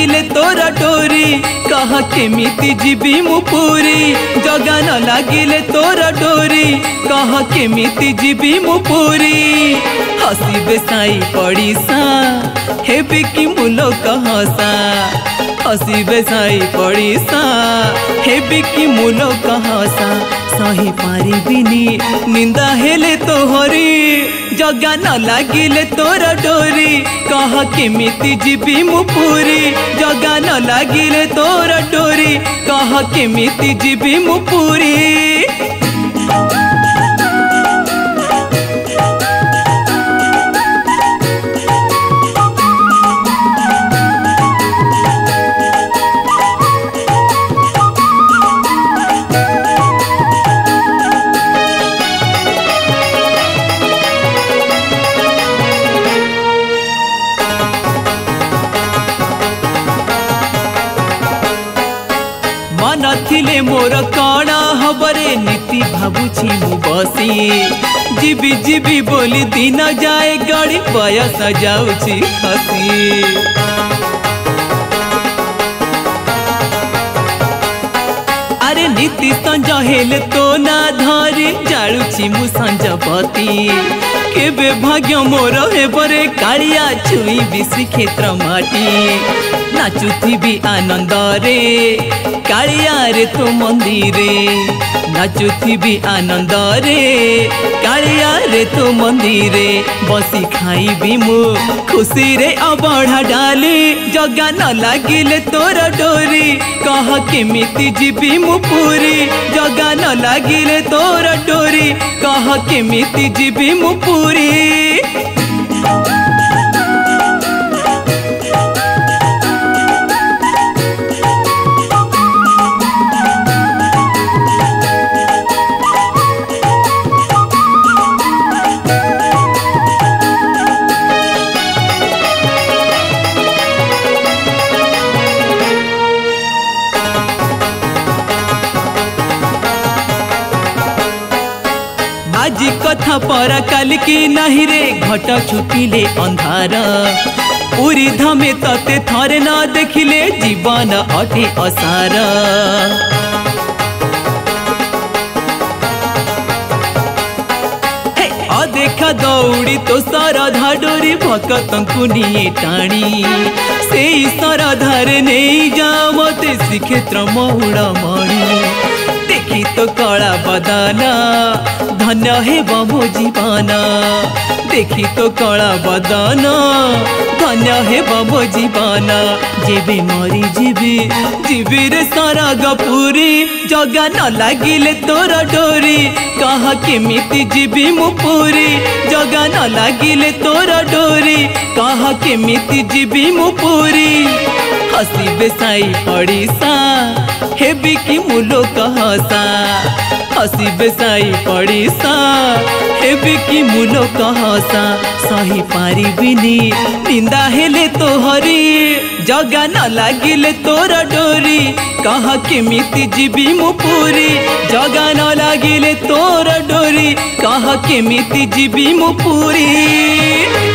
लागिले तोर डोरी कह केमिति जीवी मु पूरी जगा न लागिले तोर डोरी कह केमिति जीवी मु पूरी हसीबे साई पड़ीसा हेबे कि मुलो कहसा हसीबे साई पड़ीसा हेबे कि मुलो कहसा सही पारिबिनी निंदा हेले तोहरी जगा न लागिले तोर डोरी कह केमिति जीवी मु पूरी जगा न लागिले तोर डोरी कह केमिति जीवी मु पूरी। नथिले मोर कणा हबरे नीति भाबुछि मु बसी जीवी जीवी बोली दिन जाए गड़ी बयस जाउछि खसी अरे नीति संज हेले तो ना धरी जालुछि मु संजपति केबे भाग्य मोर हेबरे कालिया छुई बिसी क्षेत्र माटी नाचुथिबी आनंद रे कालिया रे तो मंदिरे नाचुथिबी आनंद रे कालिया रे तो मंदिरे बसी खाइबी मु खुशी रे अबढ़ा डाली जगा न लागिले तोर डोरी कह केमिति जीवी मु पूरी जगा न लागिले तोर डोरी कह केमिति जीवी मु पूरी। आज कथा पर काल की नहीं रे घट छुपिले अंधार पूरी धमे तते थरे न देखिले जीवन अटे असार अदेखा दौड़ी तो सरधा डोरी भक्तंकु निये टाणी से सरधार नहीं जा मते श्रीक्षेत्र महुड़ मणि देखी तो कला बदना धन्य हे मो जीवन देखी तो कला बदन धन्य हे मो जीवन जेबे मरी जीवी जीवी रे सरग पूरी जगा न लागिले तोर डोरी कह केमिति जीवी मु पूरी जगा न लागिले तोर डोरी कह केमिति जीवी मु पूरी हसीबे साई पड़ीसा हेबी कि मुलो कहसा हसीबे साई पड़ीसा हेबी कि मुलो कहसा सही पारिबिनी निंदा हेले तोहरी जगा न लागिले तोर डोरी कह केमिति जीवी मु पूरी जगा न लागिले तोर डोरी कह केमिति जीवी मु पूरी।